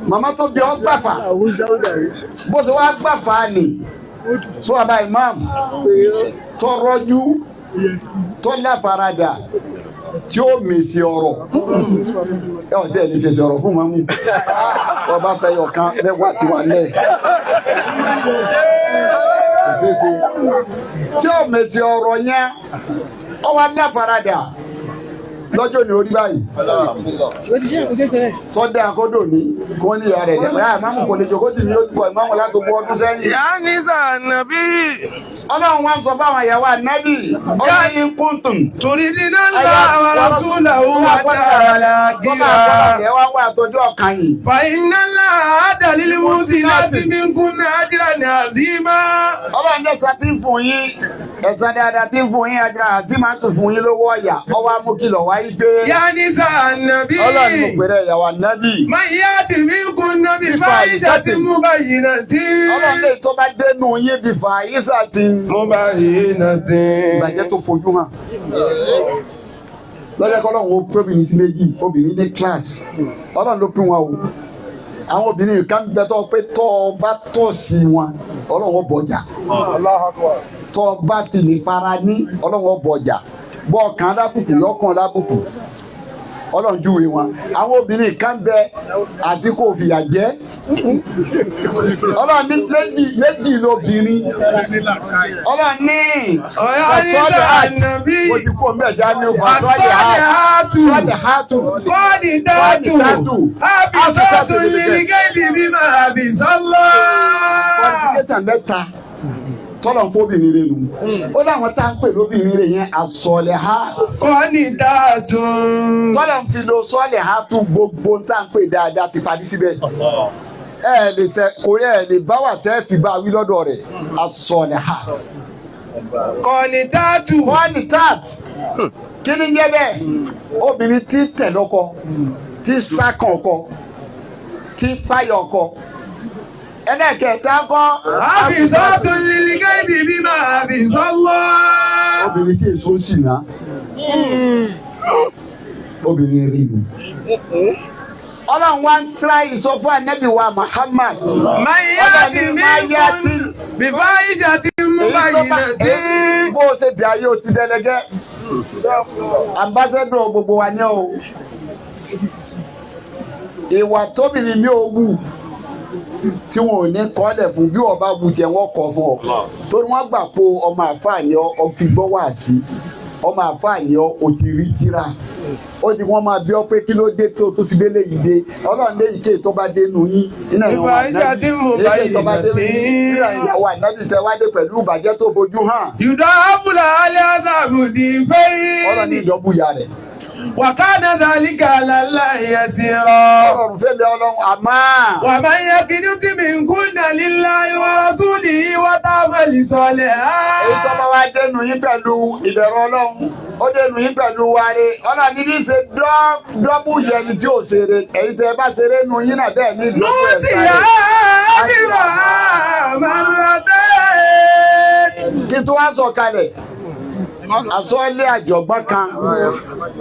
Màmá tó bí ọ gbàfà. Bó ṣe wá gbàfà ni. Sọ àbá ìmáàmù tó rọ́jú tó láfaradà tí ó mèsì ọ̀rọ̀. Ẹ ọ̀tẹ́ ẹ̀ ní fèsì ọ̀rọ̀ fún màmú. Ọba fẹ́yọ̀ kan lẹ́wà tí wà lẹ̀. Tí ó mèsì ọ̀rọ̀ yẹn, ó wá láfaradà. Lọ́jọ́ ni orí báyìí. Sọ́dẹ̀ àkọ́dọ̀ ní kí wọ́n ní ìyá rẹ̀ dẹ̀. Ìmáàmù kò lè jòkó tì mí ó gbọ́ ìmáàmù láti gbọ́ ọdún sẹ́yìn. Ya nisa nabi. Ọlọ́run wá ń sọ fáwọn ìyàwó ànábì. Ọlọ́run ní kúntùn. Turidina Allaha wa rasulahu wa daral akhirah. Ẹ wá wá àtọ́jú ọ̀kan yìí. Fa inna Allaha a'adda lil muhsinati minkunna ajran azima. Ọlọ́run jẹ́ sátí fún yín. Ẹ̀san dáadáa tí ń fún yín ajá àti máa tún fún yín lówó ọ̀yà. Ọwọ́ amúkìlọ̀ wáyé pé. Ya nisa nabi. Ọlọ́run mo pèrè ìyàwó ànábì. Man ya'ti minkunna bi fahishatin mubayyinatin. Ọlọ́run lè tó bá dénú yín bí fahishatin. Mubayyinatin. Ìbàjẹ́ tó fojú hàn. Lọ́jọ́ kọ́ lọ́run ó pé obìnrin sí méjì, obìnrin ní kíláàsì. Ọlọ́run ló pín wọn o. Àwọn obìnrin kan bẹ tó pé tó bá tọ̀ sí wọn, Ọlọ́run ó bọ̀jà. Tó bá ti lè fara ní, Ọlọ́run ó bọ̀jà. Bọ́ ọkàn lábùkù lọ́kàn lábùkù. Ọlọ́run júwe wọn. Àwọn obìnrin kan bẹ àti kò fìyà jẹ. Ọlọ́run ní méjì lóbìnrin. Ọlọ́run ní Ọ̀yá ànábì. mo ti kó mẹ́jà ní fasọ́lẹ̀ hàtù. Kọ́ọ̀dì dátù. Àbísọ́tù lílígẹ́lì bímọ àbísọ́lọ́. Qualification mẹ́ta tọ́lọ̀ fóbìnrin rẹ̀ nù. Ó láwọn tá ń pè lóbìnrin rẹ̀ yẹn àsọ̀lẹ̀ ha. Kọ́ọ̀dì dátù. Tọ́lọ̀ fi lo sọ́lẹ̀ ha tún gbogbo tá ń pè dáadáa ti parí síbẹ̀. Ẹ lè tẹ kò yẹ ẹ lè bá wà tẹ́ fi bá wí lọ́dọ̀ rẹ̀ àsọ̀lẹ̀ ha. Kọ́ọ̀dì dátù. Kọ́ọ̀dì tat kí ni jẹ́ bẹ́ẹ̀? Obìnrin tí tẹ̀ lọ́kọ, tí sákàn ọkọ, tí fáyọ̀ ọkọ. Ẹlẹ́kẹ̀ẹ́ta kọ́. Àbísọ́tù lílígẹ́lì bímọ àbísọ́lọ́. Obìnrin tí èso ń ṣìnà. Obìnrin rí mi. Ọlọ́run wá ń tíra ìsọ fún ànábì wa Muhammad. Mayati minkum bifahishatin mubayyinatin. Bó o ṣe di ayé o ti dẹlẹgẹ́. Ambassador gbogbo wa ní o. Ìwà tóbìnrin mi ò wù tí wọn ò ní kọ́lẹ̀ fún bí ọba wù tiẹ̀ wọ́n kọ́ fún ọ. Torí wọ́n gbà pé ọmọ àfáàní ọ fi gbọ́ wá sí. Ọmọ àfáàní ọ ti rí tíra. Ó ti wọ́n máa bí ọ pé kí ló dé tó ti délé yìí dé. Ọlọ́run lé ìké tó bá dé nù yín. Bifahishatin mubayyinatin. Ìyàwó ànábì tẹ wá dé pẹ̀lú ìbàjẹ́ tó fojú hàn. Yudhafu al-'adhabu difayn. Ọlọ́run ní ìdọ́bù ya rẹ̀. Wa kana dhalika 'ala Allahi yasira. Ọlọ́run fẹ́ mi ọlọ́run àmọ́. Wa man yaqinuti minkunna lillahi wa rasulihi wa ta'mal salihan. Èyí tó bá wá dénú yín pẹ̀lú ìbẹ̀rù ọlọ́run. Ó dénú yín pẹ̀lú wáre. Ọlọ́run ní bí ṣe dọ́bù yẹni tí ò ṣeré. Èyí tẹ bá ṣeré nu yín náà bẹ́ẹ̀ ní ìdọ́bù ẹ̀ Nutiya sáré. ajraha marratayn. Kí tó wá sọ kalẹ̀. Àsọ́lé àjọ̀gbọ́n kan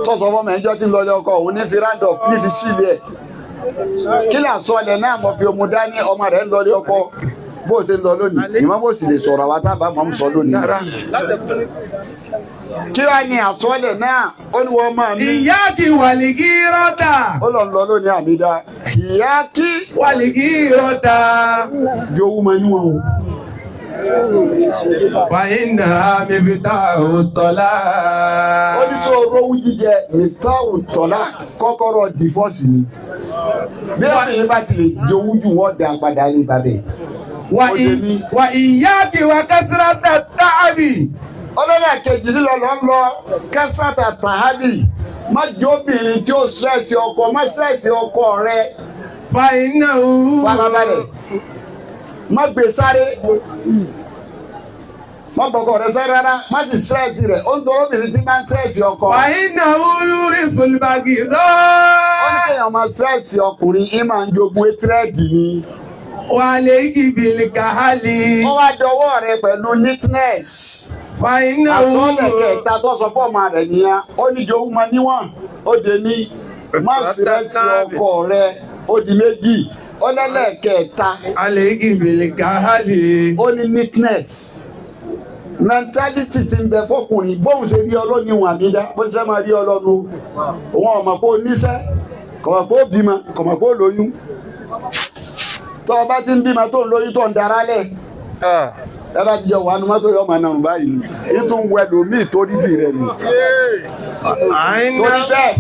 tó sọ fún mi ẹjọ́ tí ń lọlé ọkọ òun ní fi rándọ̀ ní fi sílẹ̀ ẹ̀. Kí là sọ́lẹ̀ náà mo fi omu dání ọmọ rẹ̀ ń lọlé ọkọ bó o ṣe ń lọ lónìí. Ìmọ̀ bó sì lè sọ̀rọ̀ àwa tábà mọ̀ ń sọ lónìí. Kí wá ní àsọ́lẹ̀ náà ó ní wọ́n máa mi. Iyyaki wal ghirata. Ó lọ lónìí àmìdá. Ìyá kí Wal ghirata. yòówù máa ní wọn o. Fa innaha miftahut talaq. Ó ní sọ owó jíjẹ mìtáwù tọ́lá kọ́kọ́rọ́ dìfọ́ọ̀sì ni. Bí obìnrin bá ti lè jowú jù wọ́n dá padà lé babẹ̀. Wa iyyaki wa kathrata ta'abi. Ọlọ́lá kejì lílọ lọ kẹsàtà tàhábì. Má jóbìnrin tí ó sírẹ́sì ọkọ, má sírẹ́sì ọkọ rẹ. Fa innahu. Farabalẹ̀. Má gbé sáré. Má gbọ́kọ̀ rẹ sáré rárá, má sì sírẹ́sì rẹ̀. Ó ń tọrọ obìnrin tí máa ń sírẹ́sì ọkọ. Fa innahu yurithul baghidha. Ó ní kéèyàn máa sírẹ́sì ọkùnrin, í máa ń jogún étírẹ́ẹ̀dì ni. Wa alayki bil kahali. Ó wá dọwọ́ rẹ pẹ̀lú neatness. Fa innahu. Àsọ́lẹ̀ kẹta tó sọ fọ́ọ̀mù rẹ̀ nìyẹn. Ó ní jowú máa níwọ̀n. Ó dé ní má sírẹ́sì ọkọ rẹ. Ó di méjì. Ó lẹ́lẹ́kẹta. Alayki bil kahali. Ó ní neatness. Mentality ti ń bẹ fọkùnrin bóun ṣe rí ọlọ́ni ìwọ̀n àbídá bó ṣe máa rí ọlọ́nu òun ọmọ pé ó níṣẹ́ kọ̀mọ̀ pé ó bímọ kọ̀mọ̀ pé ó lóyún tọ́ ọ bá ti ń bímọ tó ń lóyún tó ń dara lẹ̀ ẹ bá ti jọ wà nù mọ́tò yọ ọmọ náà báyìí ní tún wẹ lómi torí bì rẹ nù torí bẹ́ẹ̀.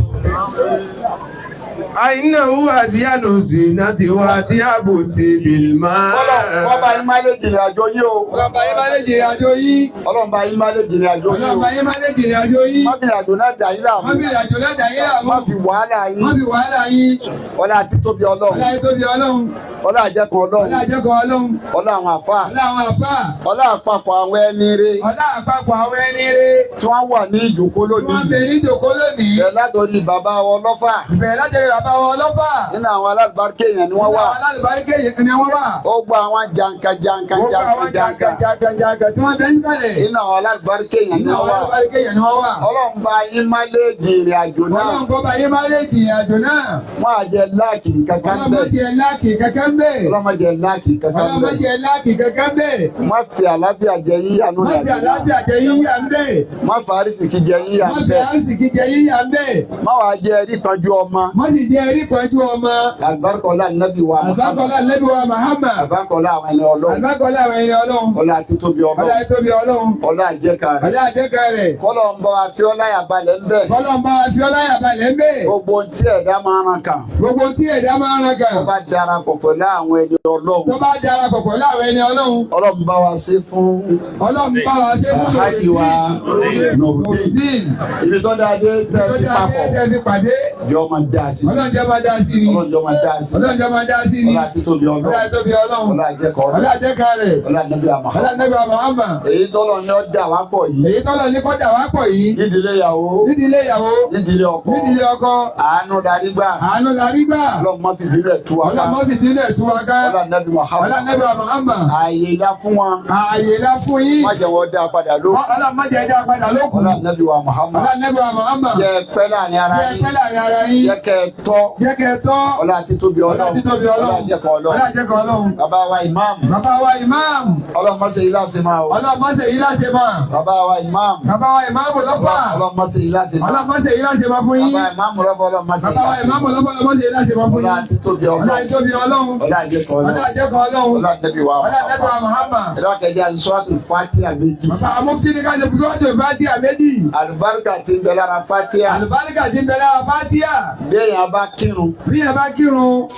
Innahu azyanu zinati wa atyabuti bil ma. Ọlọ́ba yín máa lè jìnnà àjò yín o. Ọlọ́ba yín máa lè jìnnà àjò yín. Ọlọ́ba yín máa lè jìnnà àjò yín o. Ọlọ́ba yín máa lè jìnnà àjò yín. Má fi àjò náà dà yín láàmú. Má fi àjò náà dà yín láàmú. Má fi wàhálà yín. Má fi wàhálà yín. Ọlá àti tóbi Ọlọ́run. Ọlá àti tóbi Ọlọ́run. Ọlá àjẹkùn Ọlọ́run. Ọlá àjẹkùn Ọlọ́run. Ọlá àwọn àfáà. Ọlá àwọn àfáà. Ọlá àpapọ̀ àwọn ẹni rere. Ọlá àpapọ̀ àwọn ẹni rere. Tí wọ́n wà ní ìjòkó Tí wọ́n lónìí. bẹ ní ìjòkó lónìí. Bẹ̀rẹ̀ látòrí bàbá wọn lọ́fà. Bẹ̀rẹ̀ láti rí bàbá wọn lọ́fà. Nínú àwọn alábàárikè èèyàn ni wọ́n wà. Àwọn alálùbáríkè yẹn ni wọ́n wà. Ó gba àwọn jankan. Ó gba àwọn jàǹkàjàǹkà tí wọ́n bẹ ń kalẹ̀. Nínú àwọn alábàárikè èèyàn ni Nínú àwọn wọ́n wà. alálùbáríkè yẹn ni wọ́n wà. Ọlọ́run bá yín má lè jèrè àjò náà. Ọlọ́run kọ́ bá yín máa lè jìyà àjò náà. Wọ́n á jẹ láàkì kankan Ọlọ́run má bẹ́ẹ̀. jẹ láàkì kankan bẹ́ẹ̀. Ọlọ́run má jẹ láàkì kankan Ọlọ́run má bẹ́ẹ̀. jẹ láàkì kankan bẹ́ẹ̀. Má fi àlàáfíà jẹ yíyanu Má fi àlàáfíà jẹ yíyà ń bẹ́ẹ̀. Má fi àrísìkí jẹ yíyà Má fi bẹ́ẹ̀. àrísìkí jẹ yíyà ń bẹ́ẹ̀. Má wàá jẹ ẹrí kanjú ọmọ. Má sì jẹ erí pẹ̀jú ọmọ. Àgbákọ̀ọ́lá nàbí wa Muhammad. Àbákọ́lá Ànábì wa Muhammad. Àgbákọ̀ọ́lá àwọn ẹni Ọlọ́run. Àbákọ́lá àwọn ẹni Ọlọ́run. Ọlá àti tóbi Ọlá Ọlọ́run. tóbi Ọlọ́run. Ọlá àjẹká rẹ̀. Ọlá àjẹká rẹ̀. Kọ́lọ̀ ń bọ̀ àfi ọláyà balẹ̀ ń bẹ̀. Kọ́lọ́n bá wa fi ọláyà balẹ̀ ń bẹ̀. Gbogbo ohun tí ẹ̀dá máa ń ran kàn. Gbogbo tí ẹ̀dá máa ń ran kàn. Tó bá darapọ̀ pẹ̀lú àwọn ẹni Ọlọ́run. Tó bá darapọ̀ pẹ̀lú àwọn ẹni Ọlọ́run. Ọlọ́run bá wa ṣe fún Ọlọ́run bá wa ṣe fún Alhaji wa Nurudeen. Nurudeen. Ibi tó dáadé tẹ́ sí papọ̀. Tẹ́ fi pàdé. Jọ máa dá sí. Ọlọ́run jẹ́ máa dá sí ni. Ọlọ́run jọ máa dá sí. Ọlọ́run jẹ́ máa dá sí ni. Ọlá àti tóbi Ọlọ́run. Ọlá tóbi Ọlọ́run. Ọlá àjẹkọ̀ Ọlá Ọlọ́run. àjẹká rẹ̀. Ọlá nàbí àmọ́. Ọlá Ànábì wa Muhammad. Èyí tọ́lọ̀ ni ó dà wá pọ̀ yìí. Èyí tọ́lọ̀ ní kọ́dà wá pọ̀ yìí. Nídìílé ìyàwó. Nídìílé ìyàwó. Nídìílé ọkọ. Nídìílé ọkọ. Àánú darí gbà. Àánú la rí gbà. Ọlọ́run má fi ìbílẹ̀ tú wa ká. Ọlọ́run má fi ìbílẹ̀ ẹ̀ tú wa ká. ọlá nẹ́bí Muhammad. ọlá nẹ́bí Muhammad. ààyè ìlà fún wọn. ààyè ìlà fún yín. má jẹ́ wọ́n dá padà lókun. ọlá má jẹ́ dá padà lókun. ọlá nẹ́bí wa Muhammad. ọlá nẹ́bí Muhammad. jẹ́ pẹ́ láàrin ara yín. jẹ́ pẹ́ láàrin ara yín. jẹ́ kẹ́ tọ́. jẹ́ kẹ́ tọ́. ọlá títóbi Ọlọ́run. ọlá títóbi Ọlọ́run. ọlá jẹ́kọ̀ Ọlọ́run. ọlá jẹ́kọ̀ Ọlọ́run. bàbá wa imam. bàbá wa imam. Ọlọ́run má ṣe ilá ṣe máa o. ọlọ́run má ṣe yí láṣẹ máa. bàbá wa imam. bàbá wa imam lọ́fà. Ọlọ́run má ṣe ilá ṣe máa. ọlọ́run má ṣe yí láṣẹ máa fún yín. bàbá imam lọ́fà Ọlọ́run má ṣe bàbá wa imam lọ́fà ọlọ́run má ṣe yí láṣẹ máa fún ọlá yín. títóbi ọlá Ọlọ́run. títóbi Ọlọ́run. ọlá jẹ́kọ̀ Ọlọ́run. ọlá jẹ́kọ̀ Ọlọ́run. ọlá nẹ́bí wa ọlá nẹ́bí wa Muhammad. ẹ̀rọ kẹjẹ àdìsọ́ọ̀tì Fatiha méjì. bàbá amúfitì ní ká ṣe fún sọ́jọ́ Fatiha méjì. àlùbáríkà tí ń bẹ lára Fatiha. àlùbáríkà ti ń bẹ lára Fatiha. bí èèyàn bá kírun. bí ẹ bá kírun.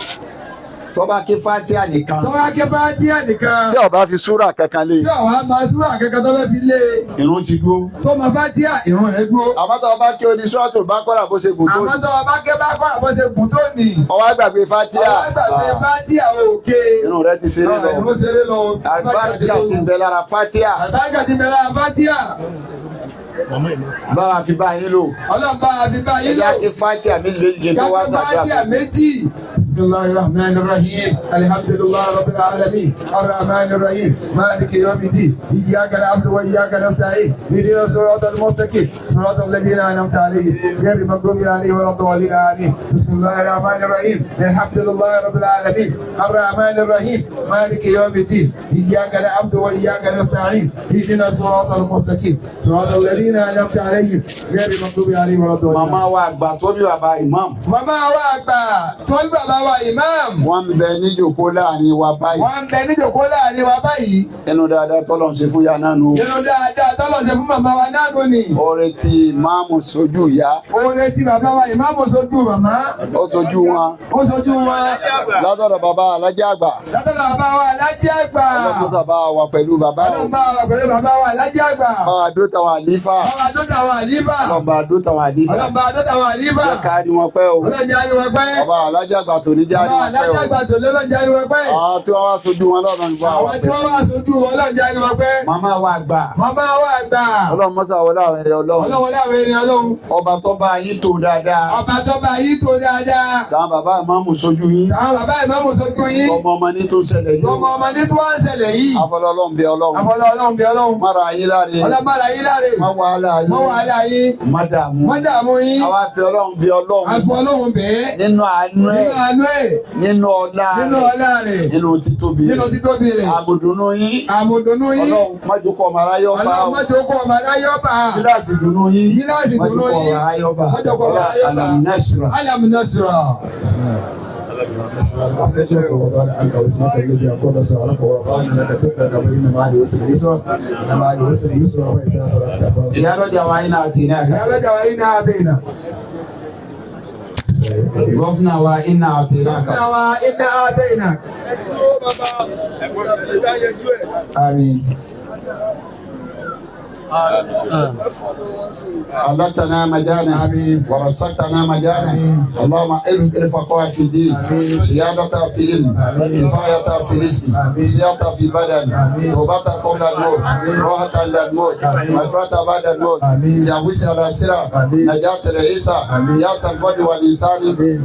tó bá ké Fatiha nìkan. tó bá ké Fatiha nìkan. tí ó bá fi súrà kankan lé. tí ọ̀wá máa súrà kankan tó fẹ́ fi lé. ìrun ti dúró. tó máa Fatiha ìrun rẹ̀ dúró. àmọ́ tó bá ké odi Suratul Baqara bó ṣe gùn tó. àmọ́ tó bá ké bá kọ́ àbọ̀ṣe gùn tó nì. ó wá gbàgbé Fatiha. ọwọ́ gbàgbé Fatiha òkè. ìrun rẹ̀ ti ṣeré lọ. ìrun ṣeré lọ. àlùbáríkà tí ń bẹ lára Fatiha. àlùbáríkà ti ń bẹ lára Fatiha. bá a fi bá yín lò. ọlọ́ba àfi bá yín lò. ẹ̀yà ké Fatiha méjì lójijì tó wá Fatiha sàdúrà. méjì. bisimilahi rahman rahim alhamdulilayi rabbil alamin arrahman rahim maliki yawmiddin iyyaka na'budu wa iyyaka nasta'in ihdina siratal mustaqim siratal ladzina an'amta alayhim ghayril maghdubi alayhim waladdallin amin bisimilahi rahman rahim alhamdulilayi rabbil alamin arrahman rahim maliki yawmiddin iyyaka na'budu wa iyyaka nasta'in ihdina siratal mustaqim siratal ladzina an'amta alayhim ghayril maghdubi alayhim waladdallin. màmá wa àgbà tó bí bàbá imam. màmá wa àgbà tó bí bàbá wa imam. wọ́n ń bẹ níjòkó láàrin wa báyìí. wọ́n ń bẹ níjòkó láàrin wa báyìí. ẹnu dáadáa tọ́lọ̀ ń ṣe fún ya náà nù. nínú dáadáa tọ́lọ̀ ṣe fún màmá wa náà nù ni. oore tí máàmù sojú ìyá. oore tí bàbá wa ìmáàmù sojú màmá. ó sojú wọn. ó sojú wọn. látọ̀dọ̀ bàbá alájà àgbà. látọ̀dọ̀ bàbá wa alájà àgbà. ọlọ́dún tàbá wa pẹ̀lú bàbá o. ọlọ́run bá wa pẹ̀lú bàbá wa alájà àgbà. báwa dó tàwọn àlífà. báwa dó tàwọn àlífà. ọlọ́ba dó tàwọn àlífà. ọlọ́ba dó tàwọn àlífà. jẹ́ ká rí wọn pẹ́ o. ọlọ́run jẹ́ àrí wọn pẹ́. bàbá alájà àgbà tó ní jẹ́ àrí bàbá wọn pẹ́ alájà o. àgbà tó lé ọlọ́run jẹ́ àrí wọn pẹ́. àwọn tí wọ́n wá sojú wọn lọ́nà ìgbà wa àwọn tí wọ́n wá sojú wọn ọlọ́run jẹ́ àrí wọn pẹ́. màmá wa àgbà. màmá wa àgbà. ọlọ́run mọ́sá wọlé àwọn ẹ̀rẹ́ ọlọ́run. ọlọ́run láwọn ènìyàn ọlọ́run. ọba tó bá yín tó dáadáa. ọba tó bá yí tó dáadáa. táwọn bàbá ìmáàmù sojú yín. àwọn bàbá ìmáàmù sojú yín. ọmọ ọmọ ní tó ṣẹlẹ̀ yìí. ọmọ ọmọdé tó wá ń ṣẹlẹ̀ yìí. afọlọ́lọ́run bí ọlọ́run. àfọlọ́ ọlọ́run bí ọlọ́run. mara yín láre. ọlọ́mọdé yín láre. má wàhálà yín. mọ́ wàhálà yín. má dààmú. mọ́ dààmú yín. àwa fi ọlọ́run bí ọlọ́run. àfọ ọlọ́run bẹ́ẹ̀. nínú àánú ẹ̀. nínú àánú ẹ̀. nínú ọlá nínú rẹ̀. ọlá rẹ̀. nínú títóbi nínú rẹ̀. títóbi rẹ̀. àmùdùnú yín. àmùdùnú yín. ọlọ́run má jókòó ọmọ aráyọ́ bá ọlọ́run o. má jókòó ọmọ aráyọ́ bá. gíláàsì dùnú yín. gíláàsì má dùnú jókòó yín. ọmọ aráyọ́ bá. má jókòó ọmọ aráyọ́ bá. Alam Nasra. Alam Nasra. أستغفرك وضع عنك واسمك الذي أقول سؤالك ورفعني لك ذكرك وإن مع العسر يسرا إن مع العسر يسرا وإذا فرغت فانصب. يا رجا وإنا أتيناك. يا رجا وإنا آتينا. رفنا وإنا أتيناك. وإنا آتيناك. آمين. أعلتنا مجانا ورسلتنا مجانا اللهم ارزق الفقه في الدين سيادة في علم كفاية في رزق سيادة في بدن توبة قبل الموت راحة عند الموت مغفرة بعد الموت جاوز على الصراط نجاة العيسى يا الفضل والإنسان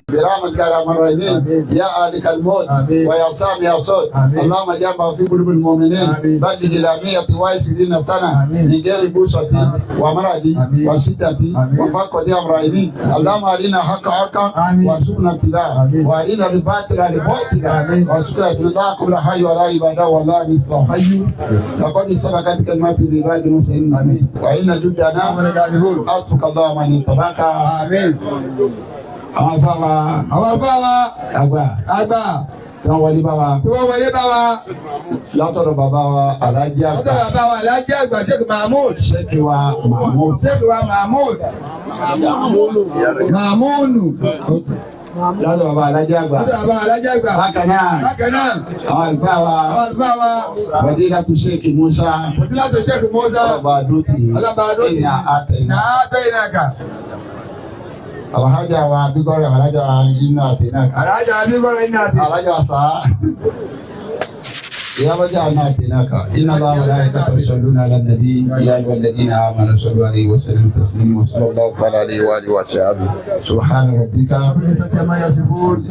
برحمتك يا أرحم الراحمين يا آلك الموت ويا سامي الصوت اللهم جمع في قلوب المؤمنين بلغ إلى 120 سنة من غير بوسة ومرض وشدة وفقد أمرين اللهم أرنا حق حقا وارزقنا اتباعه وأرنا الباطل باطلا وارزقنا اتباعه كل حي ولا عبادة ولا مثل حي لقد سبقت كلمات العباد المسلمين وإن جدنا حسبك الله من اتبعك آمين. àwọn afá wa àwọn afá wa àgbà tí wọ́n wọlé bá wa. tí wọ́n wọlé bá wa. látọ̀dọ̀ bàbá wa Alhaji àgbà. látọ̀dọ̀ bàbá wa Alhaji àgbà Sheikh Mahmood. Sheikh wa Mahmood. Sheikh wa Mahmood. Mahmood. látọ̀dọ̀ bàbá Alhaji àgbà. látọ̀dọ̀ bàbá Alhaji àgbà. bákan náà àwọn àlùfáà wa. àwọn àlùfáà wa. Fadilatu Sheikh Musa. Fadilatu Sheikh Musa. ọlọ́ba àdótì. ọlọ́ba àdótì. ìnà àtẹ̀yìnà. ìnà àtẹ̀yìnà. Alhaji wa Bigore Alhaji wa Inna Atinaka. Alhaji wa Bigore Inna Atinaka. Alhaji wa Sa. يا رجال أتيناك إن الله وملائكته يصلون على النبي يا أيها الذين آمنوا صلوا عليه وسلموا تسليما وصلى الله تعالى عليه وآله وصحبه سبحان ربك رب العزة عما يصفون